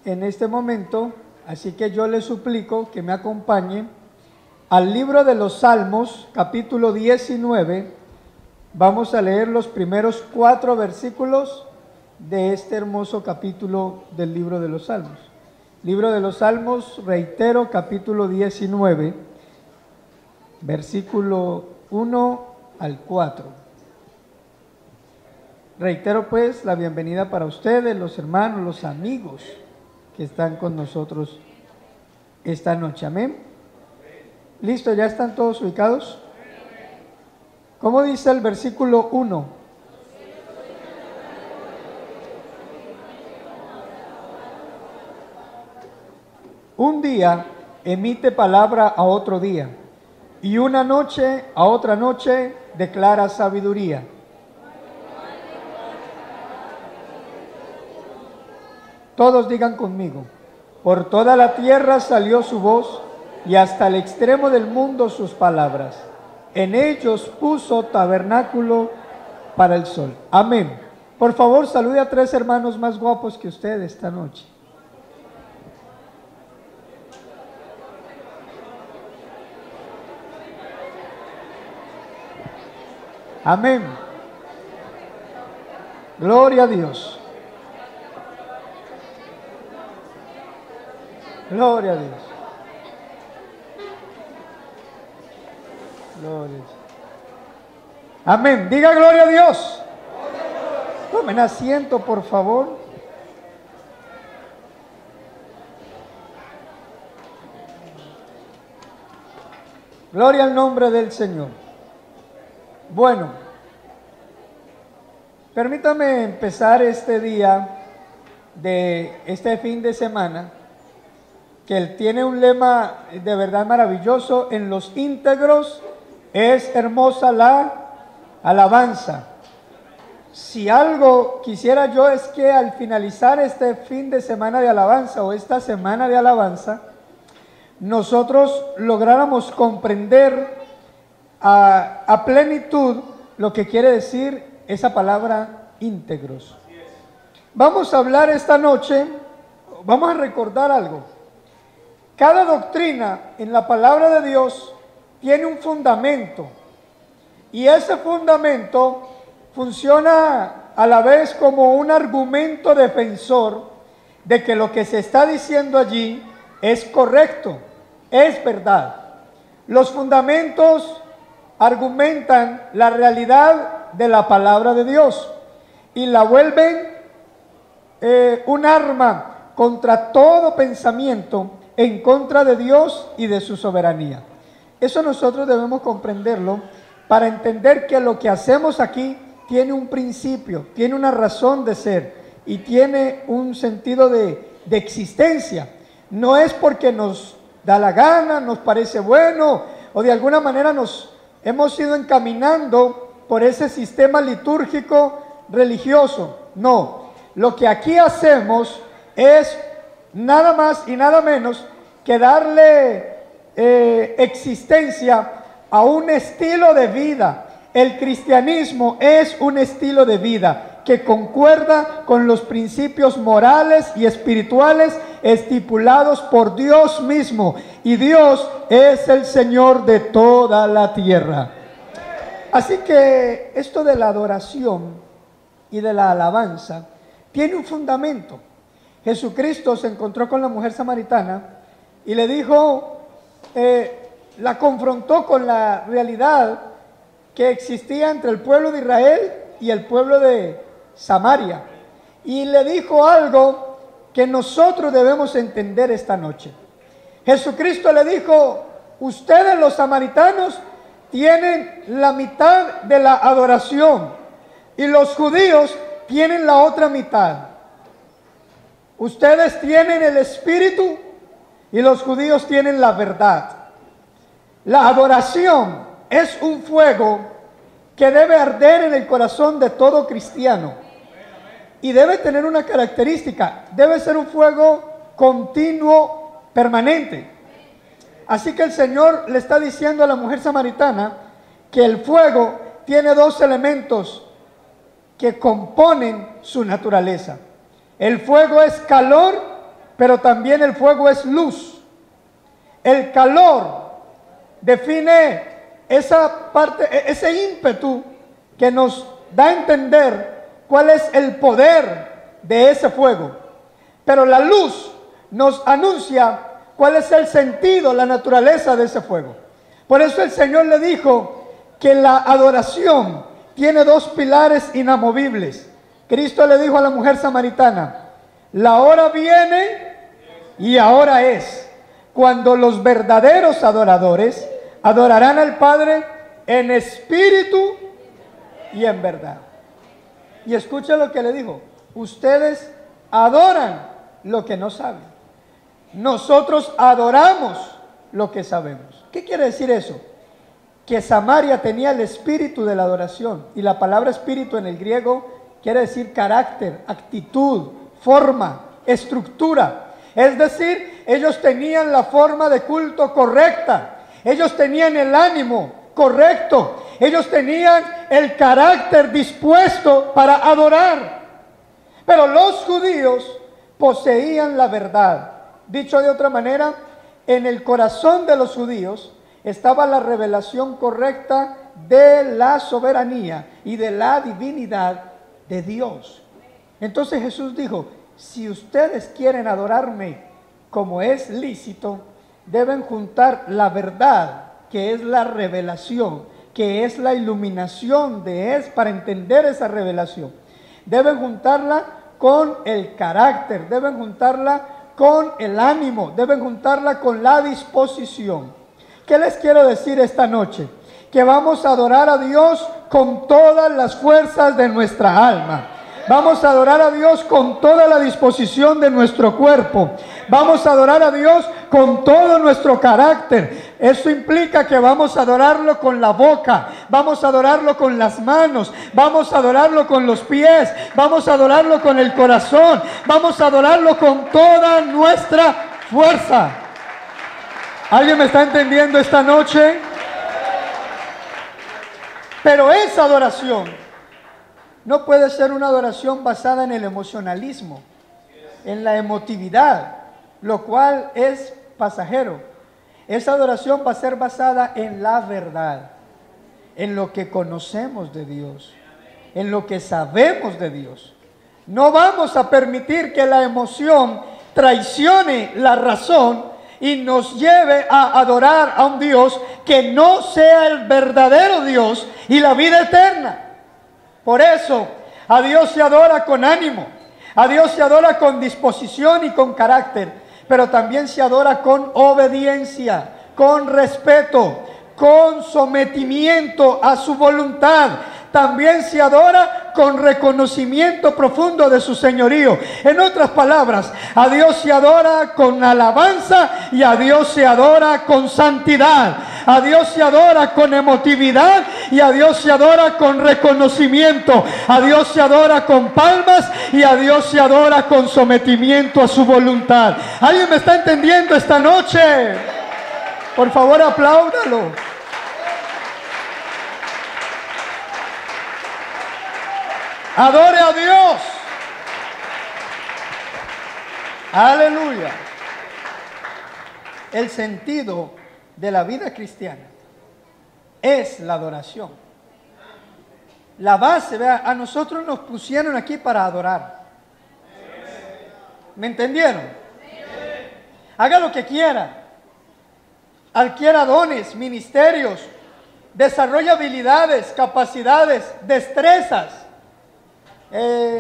en este momento, así que yo les suplico que me acompañen al libro de los Salmos, capítulo 19. Vamos a leer los primeros 4 versículos de este hermoso capítulo del libro de los Salmos. Libro de los Salmos, reitero, capítulo 19, versículo 1 al 4. Reitero pues la bienvenida para ustedes, los hermanos, los amigos que están con nosotros esta noche. Amén. ¿Listo? ¿Ya están todos ubicados? ¿Cómo dice el versículo 1? Un día emite palabra a otro día, y una noche a otra noche declara sabiduría. Todos digan conmigo: por toda la tierra salió su voz, y hasta el extremo del mundo sus palabras. En ellos puso tabernáculo para el sol. Amén. Por favor, salude a 3 hermanos más guapos que usted esta noche. Amén. Gloria a Dios. Gloria a Dios. Gloria a Dios. Amén. Diga gloria a Dios. Tomen asiento, por favor. Gloria al nombre del Señor. Bueno, permítame empezar este día de este fin de semana, que él tiene un lema de verdad maravilloso: en los íntegros es hermosa la alabanza. Si algo quisiera yo es que al finalizar este fin de semana de alabanza o esta semana de alabanza, nosotros lográramos comprender a plenitud lo que quiere decir esa palabra íntegros. Vamos a hablar esta noche, vamos a recordar algo. Cada doctrina en la palabra de Dios tiene un fundamento, y ese fundamento funciona a la vez como un argumento defensor de que lo que se está diciendo allí es correcto, es verdad. Los fundamentos argumentan la realidad de la palabra de Dios y la vuelven un arma contra todo pensamiento en contra de Dios y de su soberanía. Eso nosotros debemos comprenderlo para entender que lo que hacemos aquí tiene un principio, tiene una razón de ser y tiene un sentido de existencia. No es porque nos da la gana, nos parece bueno o de alguna manera nos hemos ido encaminando por ese sistema litúrgico religioso. No, lo que aquí hacemos es nada más y nada menos que darle existencia a un estilo de vida. El cristianismo es un estilo de vida que concuerda con los principios morales y espirituales estipulados por Dios mismo, y Dios es el Señor de toda la tierra. Así que esto de la adoración y de la alabanza tiene un fundamento. Jesucristo se encontró con la mujer samaritana y le dijo, la confrontó con la realidad que existía entre el pueblo de Israel y el pueblo de Samaria, y le dijo algo que nosotros debemos entender esta noche. Jesucristo le dijo: ustedes los samaritanos tienen la mitad de la adoración y los judíos tienen la otra mitad. Ustedes tienen el espíritu y los judíos tienen la verdad. La adoración es un fuego que debe arder en el corazón de todo cristiano y debe tener una característica: debe ser un fuego continuo, permanente. Así que el Señor le está diciendo a la mujer samaritana que el fuego tiene 2 elementos que componen su naturaleza. El fuego es calor pero también el fuego es luz. El calor define esa parte, ese ímpetu que nos da a entender cuál es el poder de ese fuego. Pero la luz nos anuncia cuál es el sentido, la naturaleza de ese fuego. Por eso el Señor le dijo que la adoración tiene dos pilares inamovibles. Cristo le dijo a la mujer samaritana: la hora viene y ahora es, cuando los verdaderos adoradores adorarán al Padre en espíritu y en verdad. Y escucha lo que le dijo: ustedes adoran lo que no saben. Nosotros adoramos lo que sabemos. ¿Qué quiere decir eso? Que Samaria tenía el espíritu de la adoración. Y la palabra espíritu en el griego quiere decir carácter, actitud, forma, estructura. Es decir, ellos tenían la forma de culto correcta. Ellos tenían el ánimo correcto. Ellos tenían el carácter dispuesto para adorar. Pero los judíos poseían la verdad. Dicho de otra manera, en el corazón de los judíos estaba la revelación correcta de la soberanía y de la divinidad de Dios. Entonces Jesús dijo: si ustedes quieren adorarme como es lícito, deben juntar la verdad, que es la revelación, que es la iluminación para entender esa revelación. Deben juntarla con el carácter, deben juntarla con el ánimo, deben juntarla con la disposición. ¿Qué les quiero decir esta noche? Que vamos a adorar a Dios con todas las fuerzas de nuestra alma. Vamos a adorar a Dios con toda la disposición de nuestro cuerpo. Vamos a adorar a Dios con todo nuestro carácter. Eso implica que vamos a adorarlo con la boca, vamos a adorarlo con las manos, vamos a adorarlo con los pies, vamos a adorarlo con el corazón, vamos a adorarlo con toda nuestra fuerza. ¿Alguien me está entendiendo esta noche? Pero esa adoración no puede ser una adoración basada en el emocionalismo, en la emotividad, lo cual es pasajero. Esa adoración va a ser basada en la verdad, en lo que conocemos de Dios, en lo que sabemos de Dios. No vamos a permitir que la emoción traicione la razón y nos lleve a adorar a un Dios que no sea el verdadero Dios y la vida eterna. Por eso, a Dios se adora con ánimo, a Dios se adora con disposición y con carácter, pero también se adora con obediencia, con respeto, con sometimiento a su voluntad. También se adora con reconocimiento profundo de su señorío. En otras palabras, a Dios se adora con alabanza y a Dios se adora con santidad. A Dios se adora con emotividad y a Dios se adora con reconocimiento. A Dios se adora con palmas y a Dios se adora con sometimiento a su voluntad. ¿Alguien me está entendiendo esta noche? Por favor, apláudalo. Adore a Dios. Aleluya. El sentido de la vida cristiana es la adoración. La base, vea, a nosotros nos pusieron aquí para adorar. ¿Me entendieron? Haga lo que quiera. Adquiera dones, ministerios, desarrolla habilidades, capacidades, destrezas.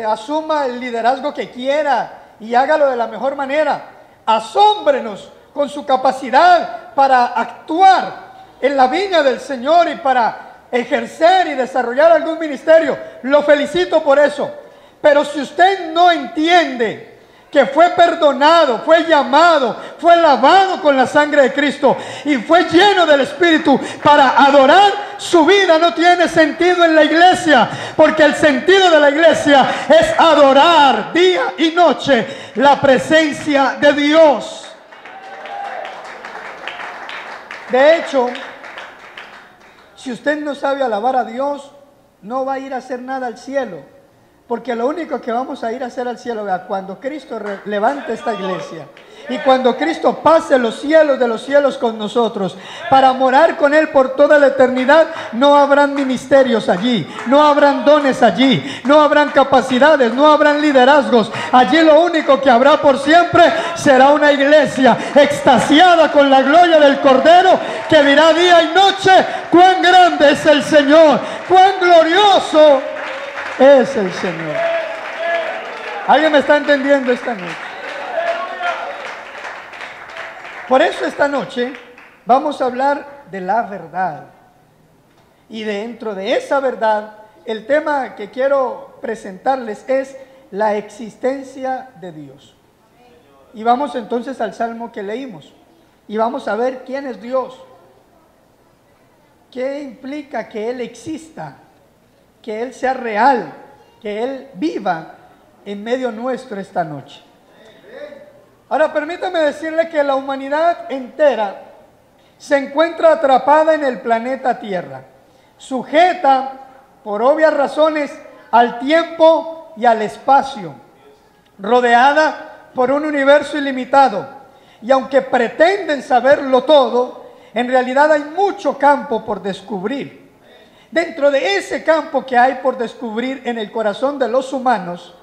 Asuma el liderazgo que quiera y hágalo de la mejor manera. Asómbrenos con su capacidad para actuar en la viña del Señor y para ejercer y desarrollar algún ministerio. Lo felicito por eso. Pero si usted no entiende que fue perdonado, fue llamado, fue lavado con la sangre de Cristo y fue lleno del Espíritu para adorar, su vida no tiene sentido en la iglesia, porque el sentido de la iglesia es adorar día y noche la presencia de Dios. De hecho, si usted no sabe alabar a Dios, no va a ir a hacer nada al cielo. Porque lo único que vamos a ir a hacer al cielo, cuando Cristo levante esta iglesia y cuando Cristo pase los cielos de los cielos con nosotros para morar con Él por toda la eternidad, no habrán ministerios allí, no habrán dones allí, no habrán capacidades, no habrán liderazgos. Allí lo único que habrá por siempre será una iglesia extasiada con la gloria del Cordero, que dirá día y noche: cuán grande es el Señor, cuán glorioso es el Señor. ¿Alguien me está entendiendo esta noche? Por eso esta noche vamos a hablar de la verdad. Y dentro de esa verdad, el tema que quiero presentarles es la existencia de Dios. Y vamos entonces al salmo que leímos. Y vamos a ver quién es Dios. ¿Qué implica que Él exista? Que Él sea real, que Él viva en medio nuestro esta noche. Ahora permítame decirle que la humanidad entera se encuentra atrapada en el planeta Tierra, sujeta por obvias razones al tiempo y al espacio, rodeada por un universo ilimitado. Y aunque pretenden saberlo todo, en realidad hay mucho campo por descubrir. Dentro de ese campo que hay por descubrir en el corazón de los humanos,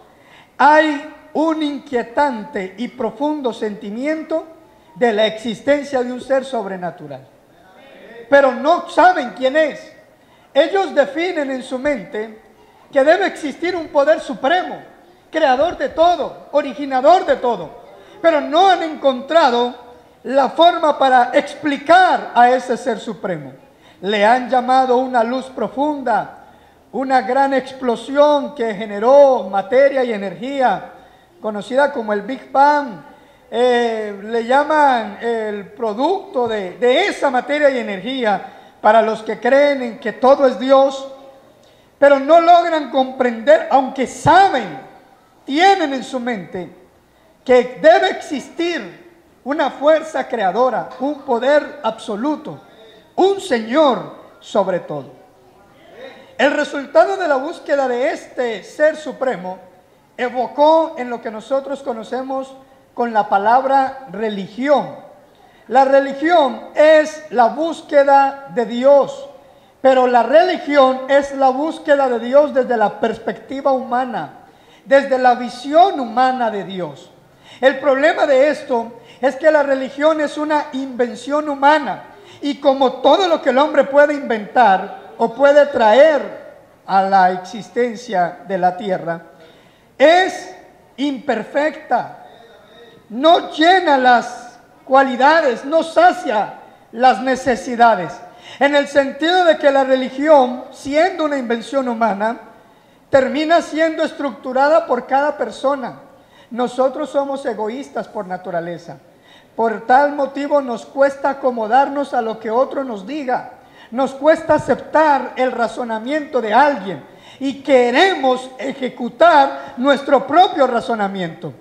hay un inquietante y profundo sentimiento de la existencia de un ser sobrenatural. Pero no saben quién es. Ellos definen en su mente que debe existir un poder supremo, creador de todo, originador de todo. Pero no han encontrado la forma para explicar a ese ser supremo. Le han llamado una luz profunda, una gran explosión que generó materia y energía, conocida como el Big Bang. Le llaman el producto de esa materia y energía para los que creen en que todo es Dios, pero no logran comprender, aunque saben, tienen en su mente que debe existir una fuerza creadora, un poder absoluto, un Señor sobre todo. El resultado de la búsqueda de este ser supremo evocó en lo que nosotros conocemos con la palabra religión. La religión es la búsqueda de Dios, pero la religión es la búsqueda de Dios desde la perspectiva humana, desde la visión humana de Dios. El problema de esto es que la religión es una invención humana. Y como todo lo que el hombre puede inventar o puede traer a la existencia de la tierra, es imperfecta, no llena las cualidades, no sacia las necesidades. En el sentido de que la religión, siendo una invención humana, termina siendo estructurada por cada persona. Nosotros somos egoístas por naturaleza. Por tal motivo nos cuesta acomodarnos a lo que otro nos diga. Nos cuesta aceptar el razonamiento de alguien y queremos ejecutar nuestro propio razonamiento.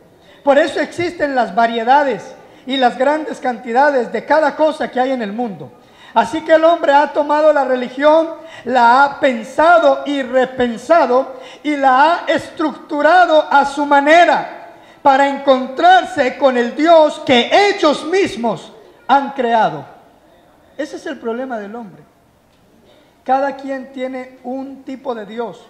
Por eso existen las variedades y las grandes cantidades de cada cosa que hay en el mundo. Así que el hombre ha tomado la religión, la ha pensado y repensado y la ha estructurado a su manera, para encontrarse con el Dios que ellos mismos han creado. Ese es el problema del hombre. Cada quien tiene un tipo de Dios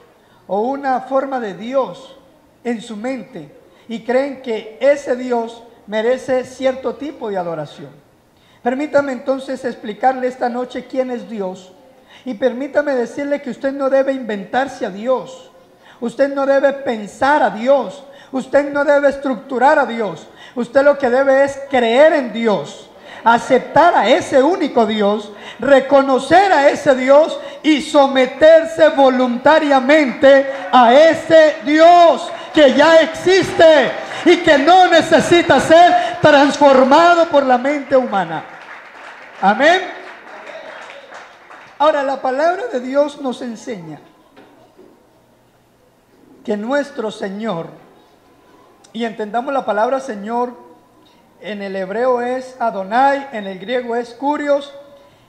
o una forma de Dios en su mente y creen que ese Dios merece cierto tipo de adoración. Permítame entonces explicarle esta noche quién es Dios, y permítame decirle que usted no debe inventarse a Dios, usted no debe pensar a Dios, usted no debe estructurar a Dios. Usted lo que debe es creer en Dios, aceptar a ese único Dios, reconocer a ese Dios y someterse voluntariamente a ese Dios que ya existe y que no necesita ser transformado por la mente humana. Amén. Ahora, la palabra de Dios nos enseña que nuestro Señor, y entendamos la palabra Señor, en el hebreo es Adonai, en el griego es Kurios,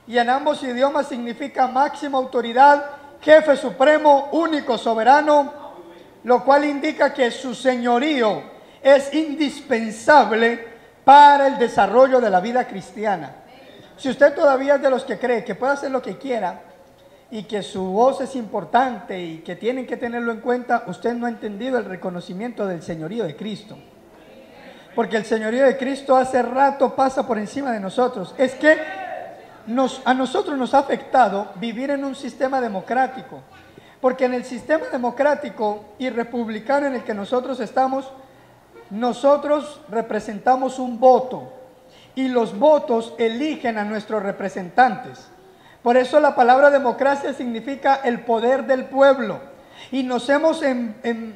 y en ambos idiomas significa máxima autoridad, jefe supremo, único soberano, lo cual indica que su señorío es indispensable para el desarrollo de la vida cristiana. Si usted todavía es de los que cree que puede hacer lo que quiera y que su voz es importante y que tienen que tenerlo en cuenta, usted no ha entendido el reconocimiento del señorío de Cristo. Porque el señorío de Cristo hace rato pasa por encima de nosotros. Es que a nosotros nos ha afectado vivir en un sistema democrático. Porque en el sistema democrático y republicano en el que nosotros estamos, nosotros representamos un voto. Y los votos eligen a nuestros representantes. Por eso la palabra democracia significa el poder del pueblo. Y nos hemos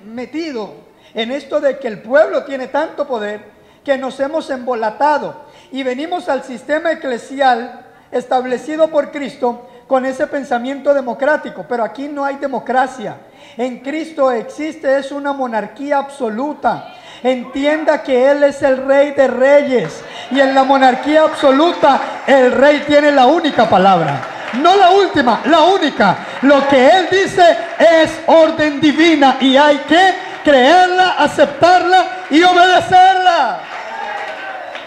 metido en esto de que el pueblo tiene tanto poder que nos hemos embolatado y venimos al sistema eclesial establecido por Cristo con ese pensamiento democrático, pero aquí no hay democracia. En Cristo existe es una monarquía absoluta. Entienda que Él es el Rey de Reyes y en la monarquía absoluta el Rey tiene la única palabra. No la última, la única. Lo que Él dice es orden divina y hay que creerla, aceptarla y obedecerla.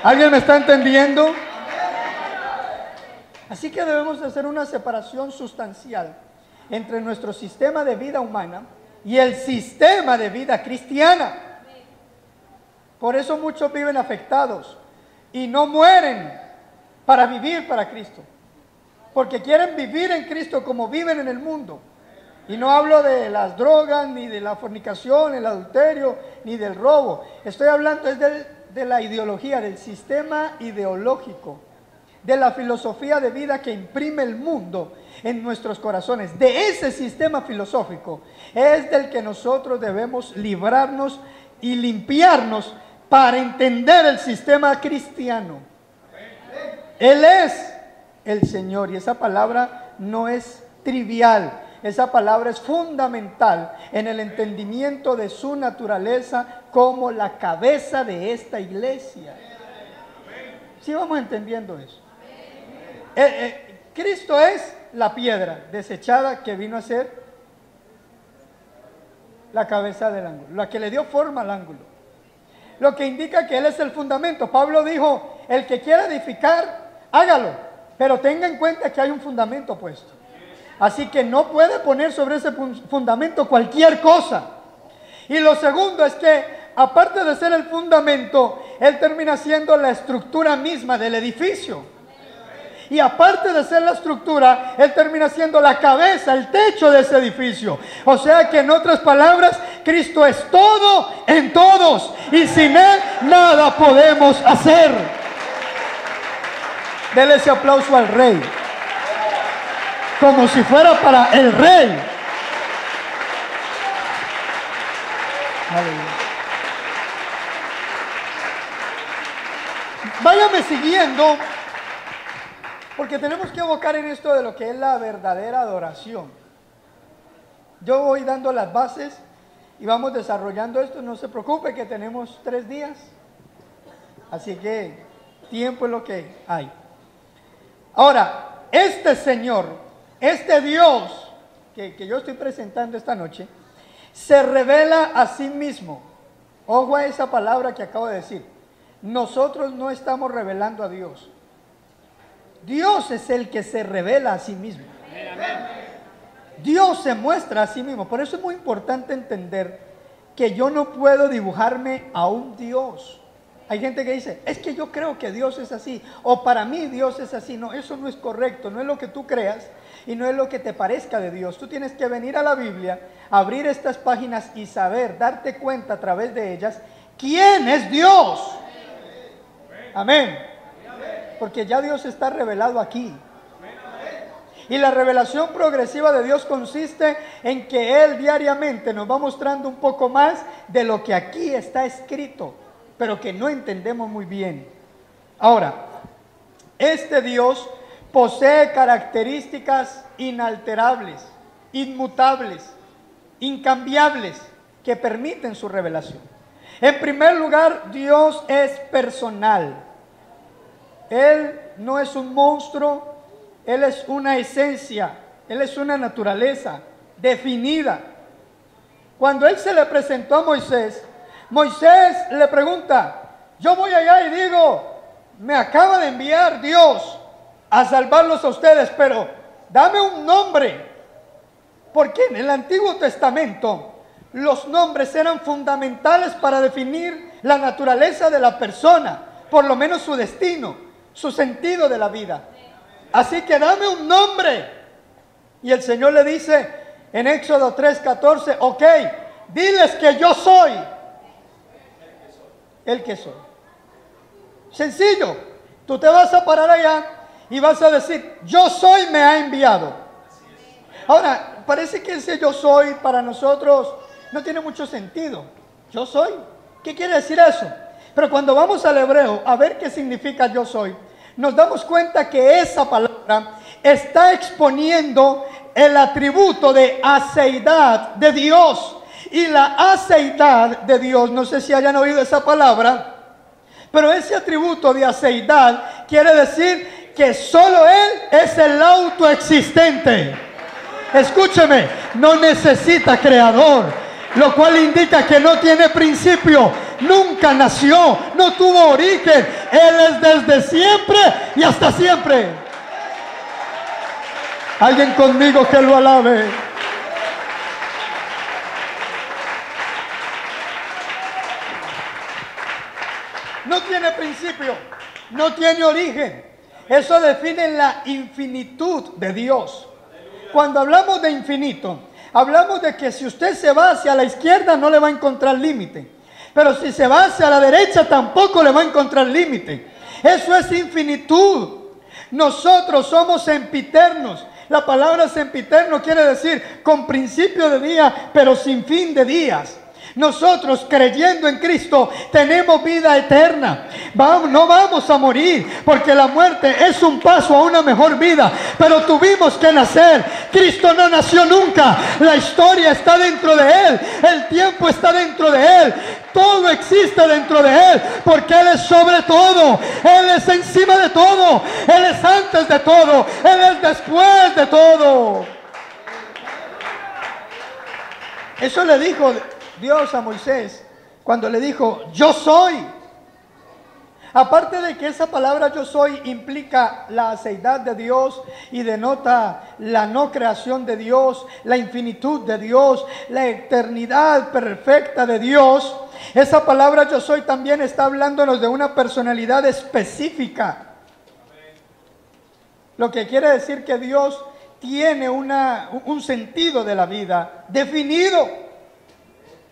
¿Alguien me está entendiendo? Así que debemos hacer una separación sustancial entre nuestro sistema de vida humana y el sistema de vida cristiana. Por eso muchos viven afectados y no mueren para vivir para Cristo. Porque quieren vivir en Cristo como viven en el mundo. Y no hablo de las drogas, ni de la fornicación, el adulterio, ni del robo. Estoy hablando de la ideología, del sistema ideológico, de la filosofía de vida que imprime el mundo en nuestros corazones. De ese sistema filosófico es del que nosotros debemos librarnos y limpiarnos para entender el sistema cristiano. Él es el Señor y esa palabra no es trivial. Esa palabra es fundamental en el entendimiento de su naturaleza como la cabeza de esta iglesia. ¿Sí vamos entendiendo eso? Cristo es la piedra desechada que vino a ser la cabeza del ángulo, la que le dio forma al ángulo. Lo que indica que Él es el fundamento. Pablo dijo, el que quiera edificar, hágalo, pero tenga en cuenta que hay un fundamento puesto. Así que no puede poner sobre ese fundamento cualquier cosa. Y lo segundo es que, aparte de ser el fundamento, Él termina siendo la estructura misma del edificio. Y aparte de ser la estructura, Él termina siendo la cabeza, el techo de ese edificio. O sea que en otras palabras, Cristo es todo en todos. Y sin Él nada podemos hacer. Dele ese aplauso al Rey. Como si fuera para el Rey. Aleluya. Váyame siguiendo, porque tenemos que evocar en esto de lo que es la verdadera adoración. Yo voy dando las bases y vamos desarrollando esto. No se preocupe que tenemos 3 días. Así que tiempo es lo que hay. Ahora, este Señor, este Dios que yo estoy presentando esta noche, se revela a sí mismo. Ojo a esa palabra que acabo de decir. Nosotros no estamos revelando a Dios. Dios es el que se revela a sí mismo. Dios se muestra a sí mismo. Por eso es muy importante entender que yo no puedo dibujarme a un Dios. Hay gente que dice, es que yo creo que Dios es así, o para mí Dios es así. No, eso no es correcto, no es lo que tú creas y no es lo que te parezca de Dios. Tú tienes que venir a la Biblia, abrir estas páginas y saber, darte cuenta a través de ellas, quién es Dios. Amén. Porque ya Dios está revelado aquí. Y la revelación progresiva de Dios consiste en que Él diariamente nos va mostrando un poco más de lo que aquí está escrito, pero que no entendemos muy bien. Ahora, este Dios posee características inalterables, inmutables, incambiables, que permiten su revelación. En primer lugar, Dios es personal. Él no es un monstruo, Él es una esencia, Él es una naturaleza definida. Cuando él se le presentó a Moisés, Moisés le pregunta, yo voy allá y digo, me acaba de enviar Dios a salvarlos a ustedes, pero dame un nombre, porque en el Antiguo Testamento los nombres eran fundamentales para definir la naturaleza de la persona, por lo menos su destino, su sentido de la vida. Así que dame un nombre. Y el Señor le dice en Éxodo 3:14, ok, diles que yo soy el que soy. Sencillo, tú te vas a parar allá y vas a decir, yo soy me ha enviado. Ahora, parece que ese yo soy para nosotros no tiene mucho sentido. Yo soy, ¿qué quiere decir eso? Pero cuando vamos al hebreo a ver qué significa yo soy, nos damos cuenta que esa palabra está exponiendo el atributo de aceidad de Dios. Y la aceidad de Dios, no sé si hayan oído esa palabra, pero ese atributo de aceidad quiere decir que solo Él es el autoexistente. Escúcheme, no necesita creador, lo cual indica que no tiene principio, nunca nació, no tuvo origen. Él es desde siempre y hasta siempre. Alguien conmigo que lo alabe. No tiene principio, no tiene origen. Eso define la infinitud de Dios. Cuando hablamos de infinito, hablamos de que si usted se va hacia la izquierda no le va a encontrar límite, pero si se va hacia la derecha tampoco le va a encontrar límite. Eso es infinitud. Nosotros somos sempiternos. La palabra sempiterno quiere decir con principio de día, pero sin fin de días. Nosotros, creyendo en Cristo, tenemos vida eterna. No vamos a morir, porque la muerte es un paso a una mejor vida. Pero tuvimos que nacer. Cristo no nació nunca. La historia está dentro de Él. El tiempo está dentro de Él. Todo existe dentro de Él, porque Él es sobre todo. Él es encima de todo. Él es antes de todo. Él es después de todo. Eso le dijo Dios a Moisés cuando le dijo, yo soy. Aparte de que esa palabra yo soy implica la aceidad de Dios y denota la no creación de Dios, la infinitud de Dios, la eternidad perfecta de Dios, esa palabra yo soy también está hablándonos de una personalidad específica. Lo que quiere decir que Dios tiene un sentido de la vida definido.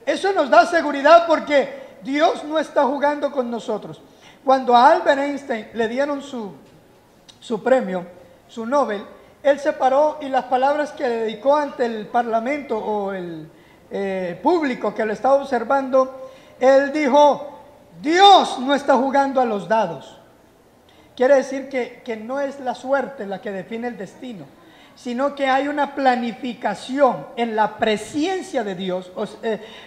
Eso nos da seguridad porque Dios no está jugando con nosotros. Cuando a Albert Einstein le dieron su premio, su Nobel, él se paró y las palabras que le dedicó ante el parlamento o el público que lo estaba observando, él dijo, Dios no está jugando a los dados. Quiere decir que no es la suerte la que define el destino, sino que hay una planificación en la presciencia de Dios.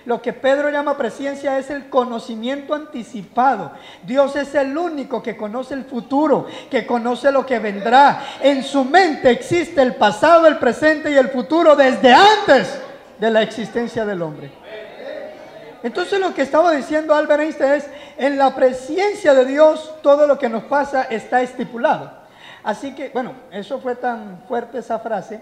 Lo que Pedro llama presciencia es el conocimiento anticipado. Dios es el único que conoce el futuro, que conoce lo que vendrá. En su mente existe el pasado, el presente y el futuro desde antes de la existencia del hombre. Entonces lo que estaba diciendo Albert Einstein es, en la presciencia de Dios todo lo que nos pasa está estipulado. Así que, bueno, eso fue tan fuerte esa frase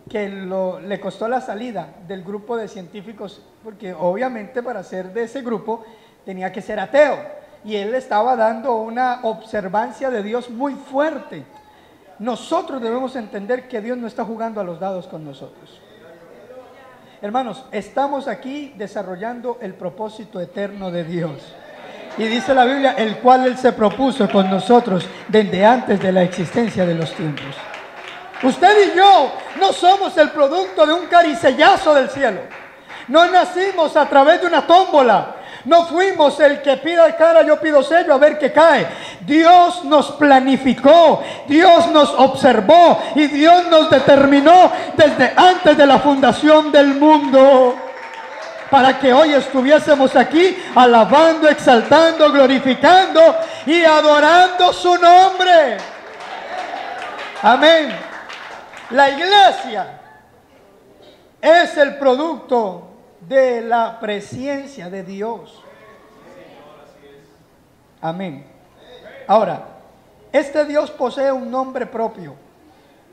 que le costó la salida del grupo de científicos, porque obviamente para ser de ese grupo tenía que ser ateo. Y él estaba dando una observancia de Dios muy fuerte. Nosotros debemos entender que Dios no está jugando a los dados con nosotros. Hermanos, estamos aquí desarrollando el propósito eterno de Dios. Y dice la Biblia, el cual Él se propuso con nosotros desde antes de la existencia de los tiempos. Usted y yo no somos el producto de un caricellazo del cielo. No nacimos a través de una tómbola. No fuimos el que pida cara, yo pido sello, a ver qué cae. Dios nos planificó, Dios nos observó y Dios nos determinó desde antes de la fundación del mundo, para que hoy estuviésemos aquí alabando, exaltando, glorificando y adorando su nombre. Amén. La iglesia es el producto de la presencia de Dios. Amén. Ahora, este Dios posee un nombre propio,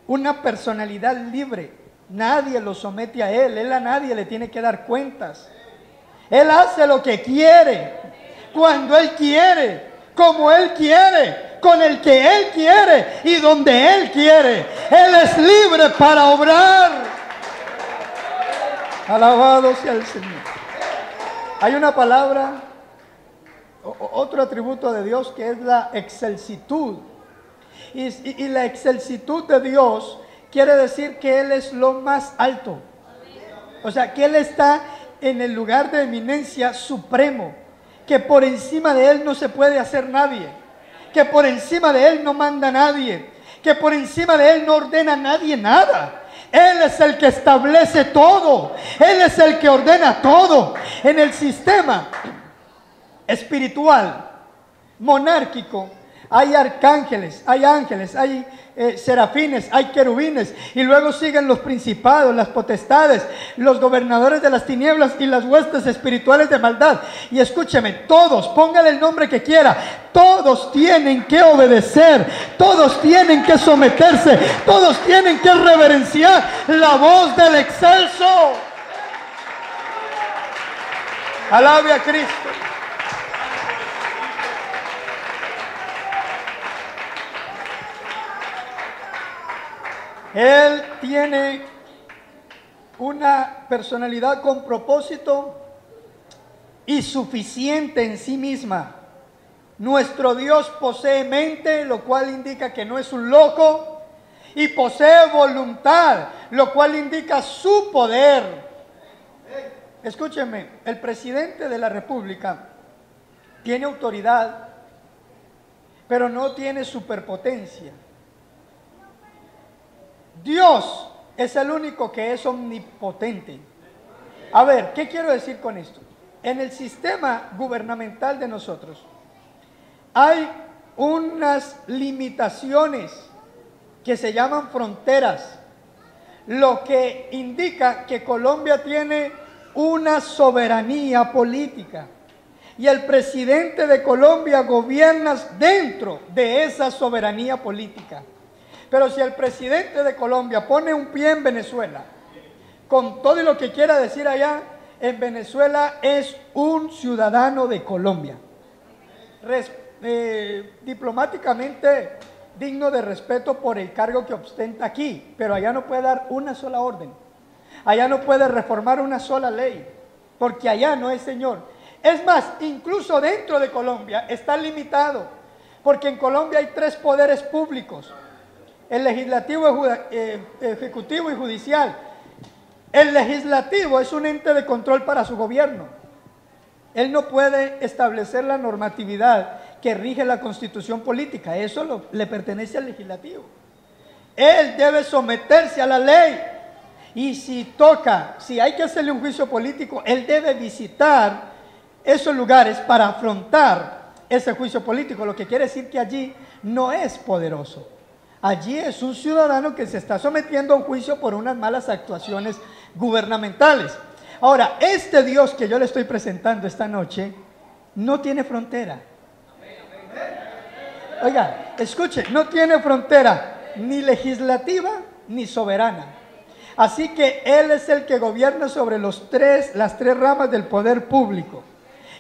una personalidad libre. Nadie lo somete a Él a nadie le tiene que dar cuentas. Él hace lo que quiere, cuando Él quiere, como Él quiere, con el que Él quiere y donde Él quiere. Él es libre para obrar. Alabado sea el Señor. Hay una palabra, otro atributo de Dios, que es la excelsitud. Y la excelsitud de Dios quiere decir que Él es lo más alto. O sea, que Él está en el lugar de eminencia supremo, que por encima de Él no se puede hacer nadie, que por encima de Él no manda nadie, que por encima de Él no ordena nadie nada. Él es el que establece todo, Él es el que ordena todo. En el sistema espiritual, monárquico, hay arcángeles, hay ángeles, hay serafines, hay querubines, y luego siguen los principados, las potestades, los gobernadores de las tinieblas y las huestes espirituales de maldad. Y escúcheme, todos, póngale el nombre que quiera, todos tienen que obedecer, todos tienen que someterse, todos tienen que reverenciar la voz del excelso. Alabe a Cristo. Él tiene una personalidad con propósito y suficiente en sí misma. Nuestro Dios posee mente, lo cual indica que no es un loco, y posee voluntad, lo cual indica su poder. Escúchenme, el presidente de la República tiene autoridad, pero no tiene superpotencia. Dios es el único que es omnipotente. A ver, ¿qué quiero decir con esto? En el sistema gubernamental de nosotros hay unas limitaciones que se llaman fronteras, lo que indica que Colombia tiene una soberanía política y el presidente de Colombia gobierna dentro de esa soberanía política. Pero si el presidente de Colombia pone un pie en Venezuela, con todo lo que quiera decir allá, en Venezuela es un ciudadano de Colombia. Diplomáticamente digno de respeto por el cargo que ostenta aquí, pero allá no puede dar una sola orden. Allá no puede reformar una sola ley, porque allá no es señor. Es más, incluso dentro de Colombia está limitado, porque en Colombia hay 3 poderes públicos: el legislativo, ejecutivo y judicial. El legislativo es un ente de control para su gobierno. Él no puede establecer la normatividad que rige la constitución política. Eso le pertenece al legislativo. Él debe someterse a la ley. Y si hay que hacerle un juicio político, él debe visitar esos lugares para afrontar ese juicio político. Lo que quiere decir que allí no es poderoso. Allí es un ciudadano que se está sometiendo a un juicio por unas malas actuaciones gubernamentales. Ahora, este Dios que yo le estoy presentando esta noche no tiene frontera. Oiga, escuche, no tiene frontera ni legislativa ni soberana. Así que Él es el que gobierna sobre las tres ramas del poder público.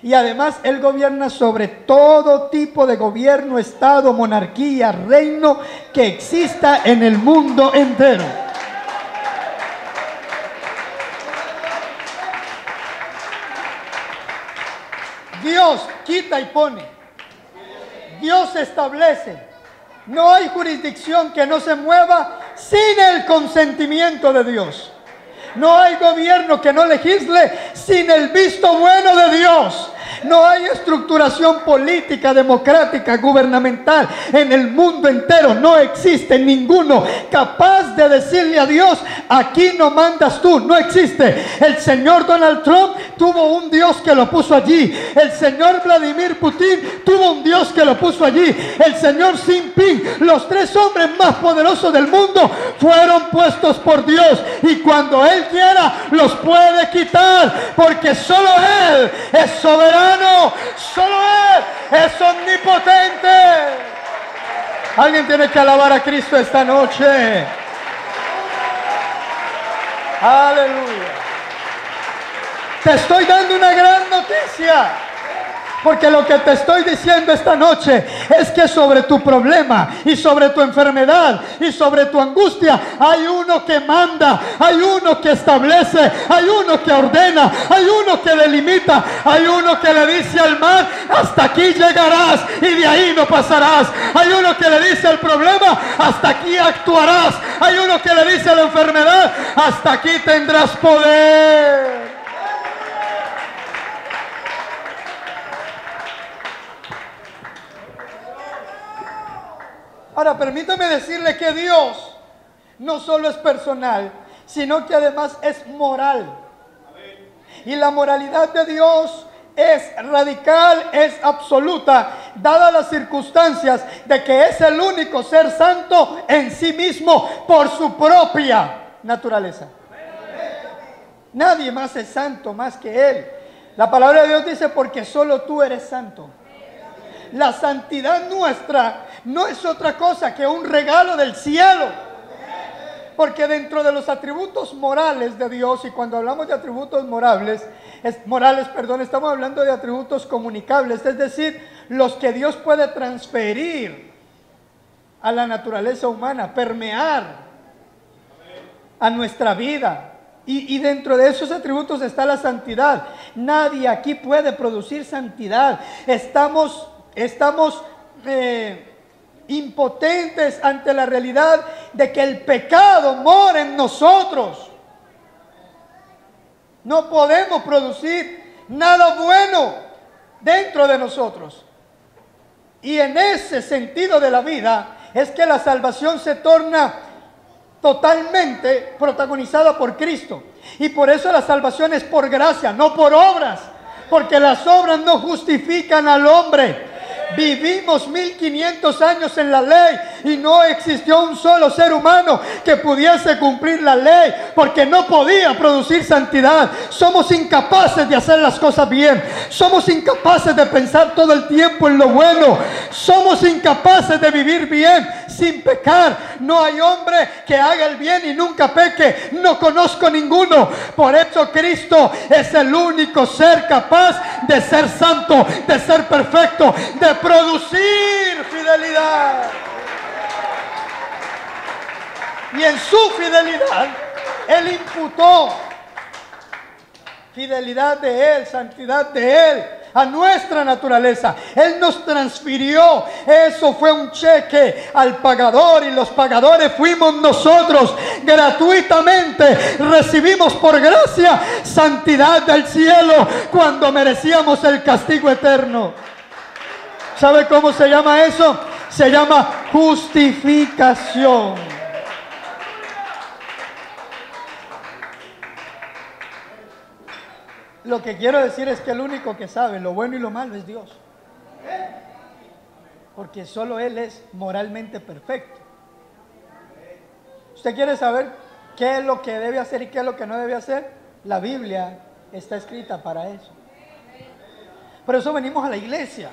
Y además Él gobierna sobre todo tipo de gobierno, estado, monarquía, reino que exista en el mundo entero. Dios quita y pone. Dios establece. No hay jurisdicción que no se mueva sin el consentimiento de Dios. No hay gobierno que no legisle sin el visto bueno de Dios. No hay estructuración política, democrática, gubernamental en el mundo entero. No existe ninguno capaz de decirle a Dios: aquí no mandas tú. No existe. El señor Donald Trump tuvo un Dios que lo puso allí. El señor Vladimir Putin tuvo un Dios que lo puso allí. El señor Xi Jinping, los tres hombres más poderosos del mundo, fueron puestos por Dios, y cuando Él quiera los puede quitar, porque solo Él es soberano, solo Él es omnipotente. Alguien tiene que alabar a Cristo esta noche. Aleluya. Te estoy dando una gran noticia, porque lo que te estoy diciendo esta noche es que sobre tu problema y sobre tu enfermedad y sobre tu angustia hay uno que manda, hay uno que establece, hay uno que ordena, hay uno que delimita, hay uno que le dice al mar: hasta aquí llegarás y de ahí no pasarás. Hay uno que le dice al problema: hasta aquí actuarás. Hay uno que le dice a la enfermedad: hasta aquí tendrás poder. Ahora, permítame decirle que Dios no solo es personal, sino que además es moral. Y la moralidad de Dios es radical, es absoluta, dadas las circunstancias de que es el único ser santo en sí mismo por su propia naturaleza. Nadie más es santo más que Él. La palabra de Dios dice: porque solo tú eres santo. La santidad nuestra no es otra cosa que un regalo del cielo. Porque dentro de los atributos morales de Dios, y cuando hablamos de atributos morales, estamos hablando de atributos comunicables, es decir, los que Dios puede transferir a la naturaleza humana, permear a nuestra vida. Y dentro de esos atributos está la santidad. Nadie aquí puede producir santidad. Estamos impotentes ante la realidad de que el pecado mora en nosotros. No podemos producir nada bueno dentro de nosotros. Y en ese sentido de la vida es que la salvación se torna totalmente protagonizada por Cristo. Y por eso la salvación es por gracia, no por obras, porque las obras no justifican al hombre. Vivimos 1500 años en la ley y no existió un solo ser humano que pudiese cumplir la ley, porque no podía producir santidad. Somos incapaces de hacer las cosas bien. Somos incapaces de pensar todo el tiempo en lo bueno. Somos incapaces de vivir bien sin pecar. No hay hombre que haga el bien y nunca peque. No conozco ninguno. Por eso Cristo es el único ser capaz de ser santo, de ser perfecto, de producir fidelidad. Y en su fidelidad Él imputó fidelidad de Él, santidad de Él a nuestra naturaleza. Él nos transfirió. Eso fue un cheque al pagador, y los pagadores fuimos nosotros. Gratuitamente recibimos por gracia santidad del cielo cuando merecíamos el castigo eterno. ¿Sabe cómo se llama eso? Se llama justificación. Lo que quiero decir es que el único que sabe lo bueno y lo malo es Dios. Porque solo Él es moralmente perfecto. ¿Usted quiere saber qué es lo que debe hacer y qué es lo que no debe hacer? La Biblia está escrita para eso. Por eso venimos a la iglesia.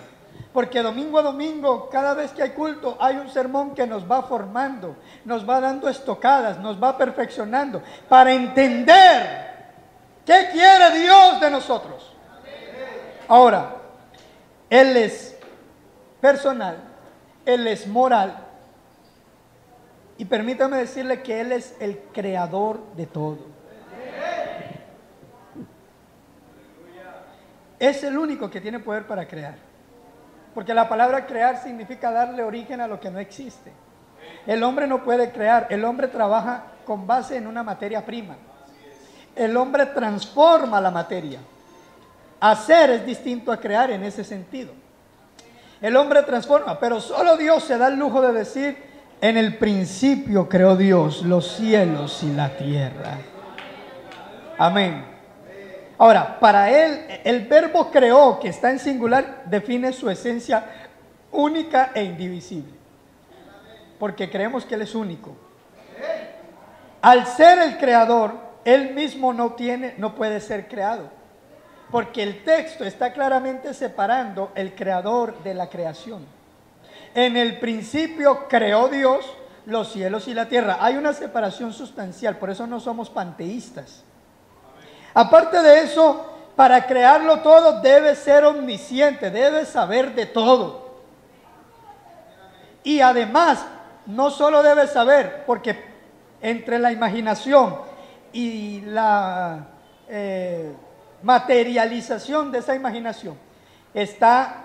Porque domingo a domingo, cada vez que hay culto, hay un sermón que nos va formando, nos va dando estocadas, nos va perfeccionando para entender qué quiere Dios de nosotros. Ahora, Él es personal, Él es moral, y permítame decirle que Él es el creador de todo. Es el único que tiene poder para crear. Porque la palabra crear significa darle origen a lo que no existe. El hombre no puede crear, el hombre trabaja con base en una materia prima. El hombre transforma la materia. Hacer es distinto a crear en ese sentido. El hombre transforma, pero solo Dios se da el lujo de decir: en el principio creó Dios los cielos y la tierra. Amén. Ahora, para él, el verbo creó, que está en singular, define su esencia única e indivisible. Porque creemos que Él es único. Al ser el creador, Él mismo no puede ser creado. Porque el texto está claramente separando el creador de la creación. En el principio creó Dios los cielos y la tierra. Hay una separación sustancial, por eso no somos panteístas. Aparte de eso, para crearlo todo debe ser omnisciente, debe saber de todo. Y además, no solo debe saber, porque entre la imaginación y la materialización de esa imaginación está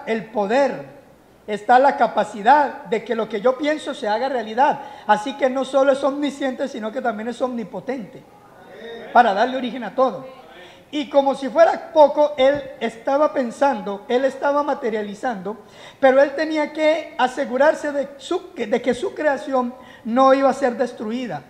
el poder, está la capacidad de que lo que yo pienso se haga realidad. Así que no solo es omnisciente, sino que también es omnipotente, para darle origen a todo. Y como si fuera poco, él estaba pensando, él estaba materializando, pero él tenía que asegurarse de que su creación no iba a ser destruida,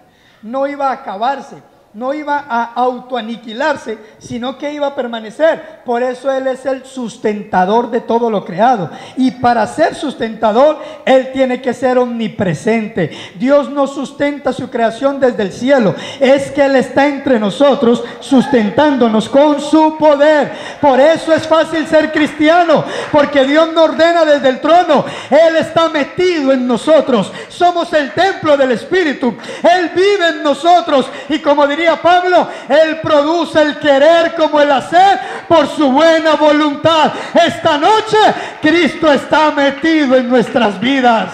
no iba a acabarse, no iba a autoaniquilarse, sino que iba a permanecer. Por eso Él es el sustentador de todo lo creado. Y para ser sustentador, Él tiene que ser omnipresente. Dios no sustenta su creación desde el cielo. Es que Él está entre nosotros, sustentándonos con su poder. Por eso es fácil ser cristiano, porque Dios nos ordena desde el trono. Él está metido en nosotros. Somos el templo del Espíritu. Él vive en nosotros. Y como diría Pablo, Él produce el querer como el hacer por su buena voluntad. Esta noche Cristo está metido en nuestras vidas.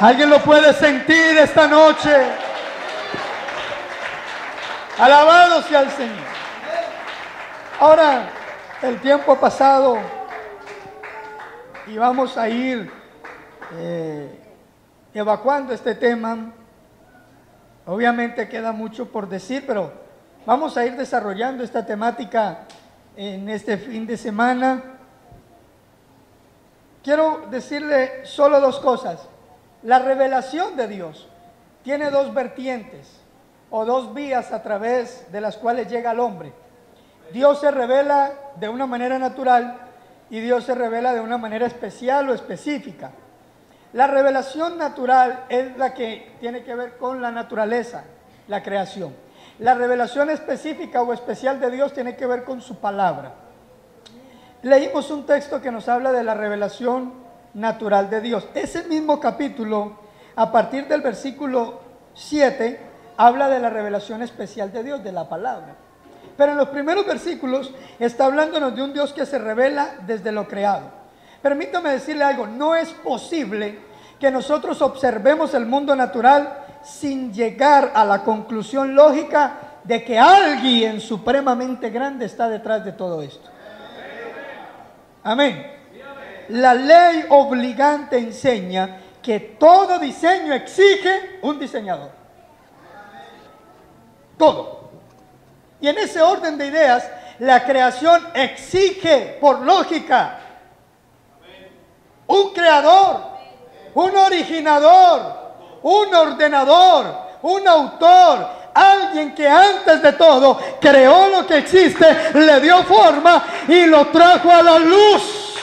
¿Alguien lo puede sentir esta noche? Alabado sea el Señor. Ahora, el tiempo ha pasado y vamos a ir evacuando este tema. Obviamente queda mucho por decir, pero vamos a ir desarrollando esta temática en este fin de semana. Quiero decirle solo dos cosas. La revelación de Dios tiene dos vertientes o dos vías a través de las cuales llega al hombre. Dios se revela de una manera natural y Dios se revela de una manera especial o específica. La revelación natural es la que tiene que ver con la naturaleza, la creación. La revelación específica o especial de Dios tiene que ver con su palabra. Leímos un texto que nos habla de la revelación natural de Dios. Ese mismo capítulo, a partir del versículo 7, habla de la revelación especial de Dios, de la palabra. Pero en los primeros versículos está hablándonos de un Dios que se revela desde lo creado. Permítame decirle algo, no es posible que nosotros observemos el mundo natural sin llegar a la conclusión lógica de que alguien supremamente grande está detrás de todo esto. Amén. La ley obligante enseña que todo diseño exige un diseñador. Todo. Y en ese orden de ideas, la creación exige, por lógica, un creador, un originador, un ordenador, un autor, alguien que antes de todo creó lo que existe, le dio forma y lo trajo a la luz.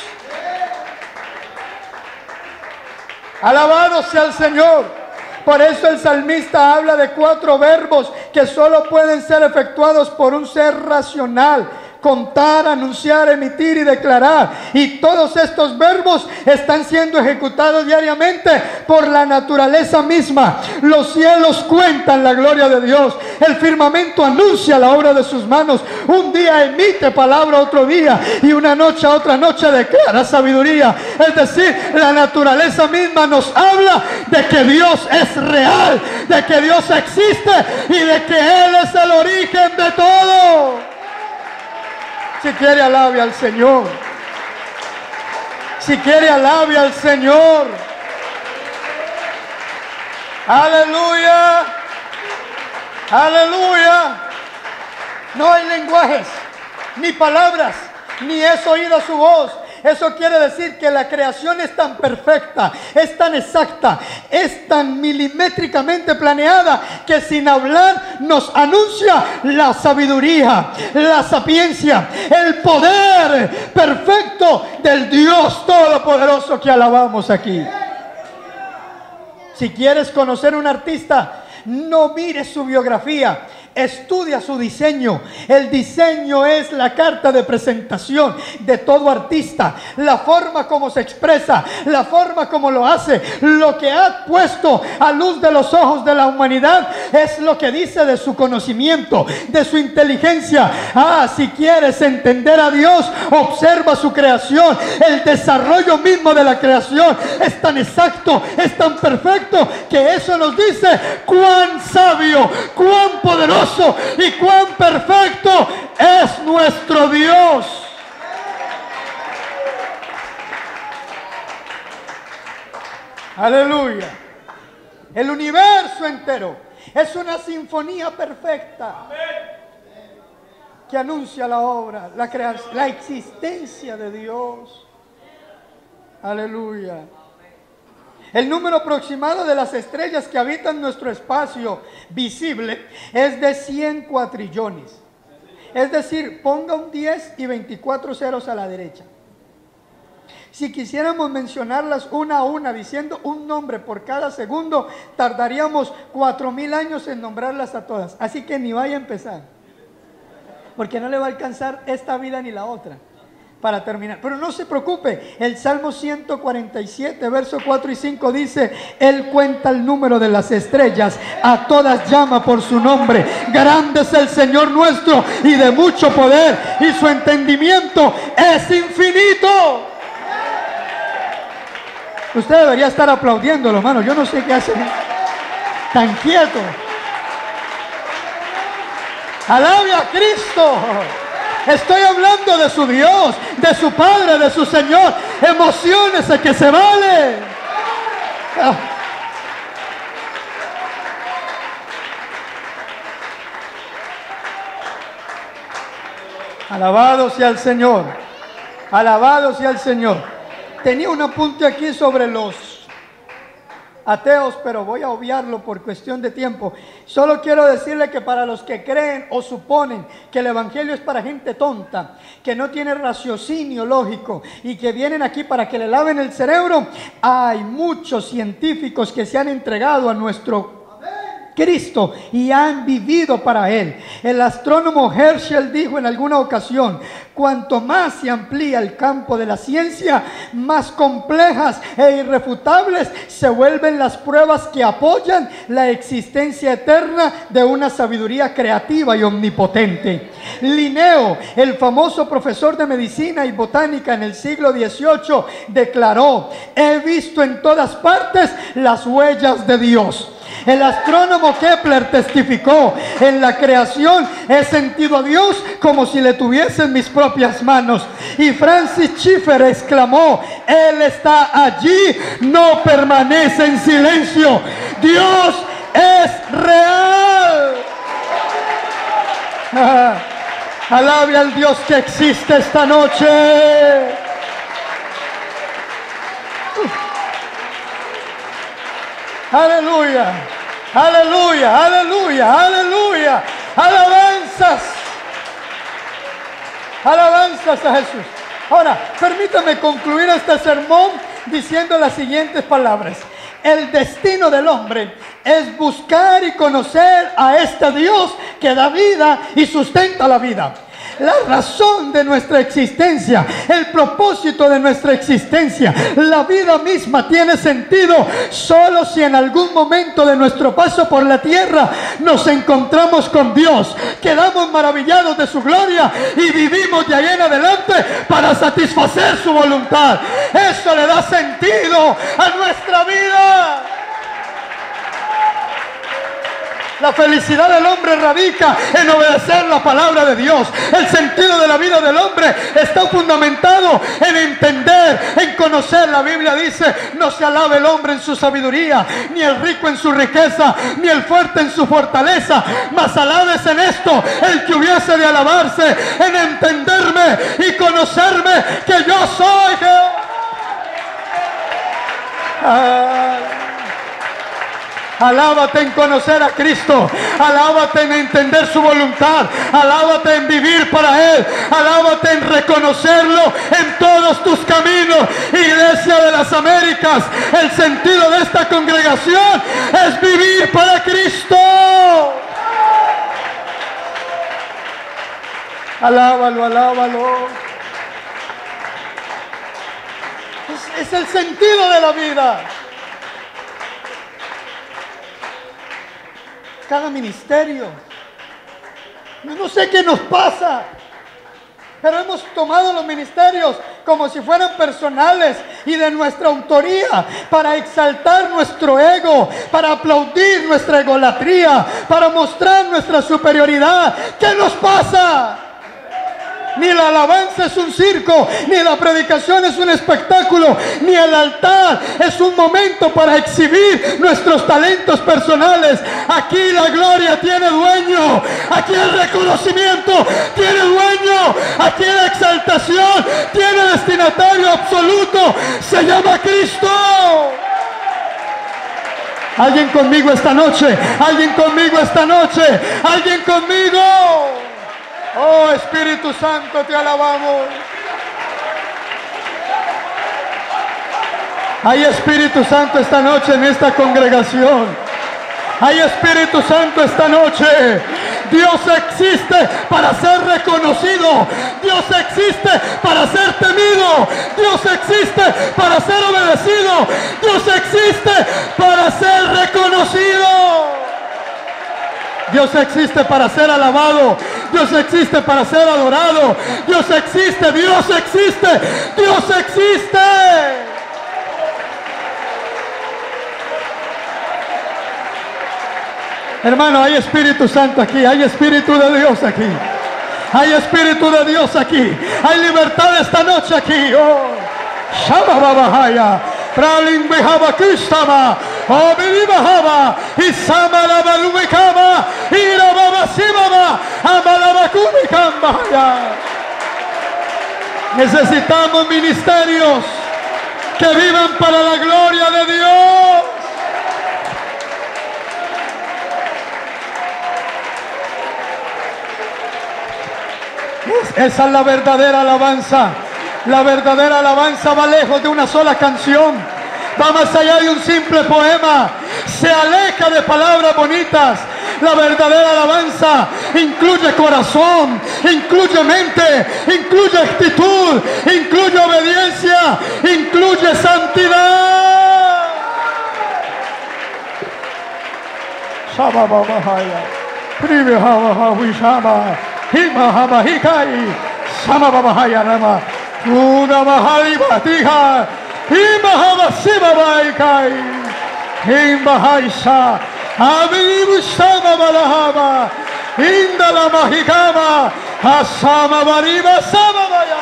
Alabado sea el Señor. Por eso el salmista habla de 4 verbos que solo pueden ser efectuados por un ser racional: contar, anunciar, emitir y declarar. Y todos estos verbos están siendo ejecutados diariamente por la naturaleza misma. Los cielos cuentan la gloria de Dios. El firmamento anuncia la obra de sus manos. Un día emite palabra otro día, y una noche a otra noche declara sabiduría. Es decir, la naturaleza misma nos habla de que Dios es real, de que Dios existe y de que Él es el origen de todo. Si quiere, alabe al Señor. Si quiere, alabe al Señor. Aleluya. Aleluya. No hay lenguajes. ni palabras, ni es oída su voz. Eso quiere decir que la creación es tan perfecta, es tan exacta, es tan milimétricamente planeada, que sin hablar nos anuncia la sabiduría, la sapiencia, el poder perfecto del Dios Todopoderoso que alabamos aquí. Si quieres conocer un artista, no mires su biografía, estudia su diseño. El diseño es la carta de presentación de todo artista. La forma como se expresa, la forma como lo hace, lo que ha puesto a luz de los ojos de la humanidad, es lo que dice de su conocimiento, de su inteligencia. Si quieres entender a Dios, observa su creación. El desarrollo mismo de la creación es tan exacto, es tan perfecto, que eso nos dice cuán sabio, cuán poderoso y cuán perfecto es nuestro Dios. Aleluya. El universo entero es una sinfonía perfecta que anuncia la obra, la creación, la existencia de Dios. Aleluya. El número aproximado de las estrellas que habitan nuestro espacio visible es de 100 cuatrillones. Es decir, ponga un 10 y 24 ceros a la derecha. Si quisiéramos mencionarlas una a una, diciendo un nombre por cada segundo, tardaríamos 4000 años en nombrarlas a todas. Así que ni vaya a empezar, porque no le va a alcanzar esta vida ni la otra para terminar. Pero no se preocupe, el Salmo 147, versos 4 y 5 dice: Él cuenta el número de las estrellas, a todas llama por su nombre. Grande es el Señor nuestro y de mucho poder, y su entendimiento es infinito. Usted debería estar aplaudiéndolo, hermano. Yo no sé qué hacen tan quieto. Alabe a Cristo. Estoy hablando de su Dios, de su Padre, de su Señor. Emociónese, que se vale. Alabado sea el Señor. Alabado sea el Señor. Tenía un apunte aquí sobre los ateos, pero voy a obviarlo por cuestión de tiempo. Solo quiero decirle que para los que creen o suponen que el evangelio es para gente tonta, que no tiene raciocinio lógico y que vienen aquí para que le laven el cerebro, hay muchos científicos que se han entregado a nuestro Cristo y han vivido para Él. El astrónomo Herschel dijo en alguna ocasión: cuanto más se amplía el campo de la ciencia, más complejas e irrefutables se vuelven las pruebas que apoyan la existencia eterna de una sabiduría creativa y omnipotente. Linneo, el famoso profesor de medicina y botánica en el siglo XVIII, declaró: he visto en todas partes las huellas de Dios. El astrónomo Kepler testificó: en la creación he sentido a Dios como si le tuviese en mis propias manos. Y Francis Schaeffer exclamó: Él está allí, no permanece en silencio. Dios es real. Alabe al Dios que existe esta noche. Aleluya, aleluya, aleluya, aleluya. Alabanzas, alabanzas a Jesús. Ahora, permítame concluir este sermón diciendo las siguientes palabras: el destino del hombre es buscar y conocer a este Dios que da vida y sustenta la vida. La razón de nuestra existencia, el propósito de nuestra existencia, la vida misma tiene sentido solo si en algún momento de nuestro paso por la tierra nos encontramos con Dios, quedamos maravillados de su gloria y vivimos de ahí en adelante para satisfacer su voluntad. Eso le da sentido a nuestra vida. La felicidad del hombre radica en obedecer la palabra de Dios. El sentido de la vida del hombre está fundamentado en entender, en conocer. La Biblia dice: no se alabe el hombre en su sabiduría, ni el rico en su riqueza, ni el fuerte en su fortaleza, mas alabes en esto el que hubiese de alabarse, en entenderme y conocerme, que yo soy Jehová. Alábate en conocer a Cristo, alábate en entender su voluntad, alábate en vivir para Él, alábate en reconocerlo en todos tus caminos. Iglesia de las Américas, el sentido de esta congregación es vivir para Cristo. Alábalo, alábalo. Es el sentido de la vida. Cada ministerio, no sé qué nos pasa, pero hemos tomado los ministerios como si fueran personales y de nuestra autoría, para exaltar nuestro ego, para aplaudir nuestra egolatría, para mostrar nuestra superioridad. ¿Qué nos pasa? Ni la alabanza es un circo, ni la predicación es un espectáculo, ni el altar es un momento para exhibir nuestros talentos personales. Aquí la gloria tiene dueño, aquí el reconocimiento tiene dueño, aquí la exaltación tiene destinatario absoluto, se llama Cristo. Alguien conmigo esta noche, alguien conmigo esta noche, alguien conmigo. Oh Espíritu Santo, te alabamos. Hay Espíritu Santo esta noche en esta congregación. Hay Espíritu Santo esta noche. Dios existe para ser reconocido. Dios existe para ser temido. Dios existe para ser obedecido. Dios existe para ser reconocido. Dios existe para ser alabado. Dios existe para ser adorado. Dios existe, Dios existe, Dios existe. Hermano, hay Espíritu Santo aquí, hay Espíritu de Dios aquí. Hay Espíritu de Dios aquí. Hay libertad esta noche aquí. Oh, Shababahaya. Pralim Behaba Kustama, Obibahaba, Isama la Balumikama, Irababa Simaba, Amalabakubikambaya. Necesitamos ministerios que vivan para la gloria de Dios. Esa es la verdadera alabanza. La verdadera alabanza va lejos de una sola canción, va más allá de un simple poema, se aleja de palabras bonitas. La verdadera alabanza incluye corazón, incluye mente, incluye actitud, incluye obediencia, incluye santidad. Una mahali batija, imahaba sibabai imbahaisa, abibu sama balahaba, indala mahikama, asama bariba samabaya.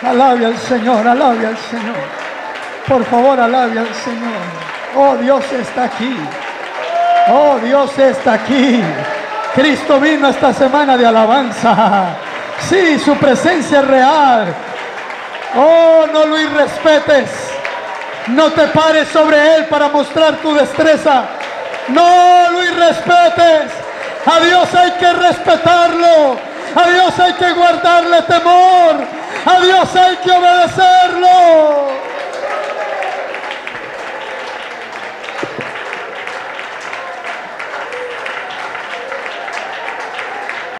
Alabe al Señor, alabe al Señor. Por favor, alabe al Señor. Oh, Dios está aquí. Oh, Dios está aquí. Cristo vino esta semana de alabanza. Sí, su presencia es real. Oh, no lo irrespetes. No te pares sobre Él para mostrar tu destreza. No lo irrespetes. A Dios hay que respetarlo. A Dios hay que guardarle temor. A Dios hay que obedecer.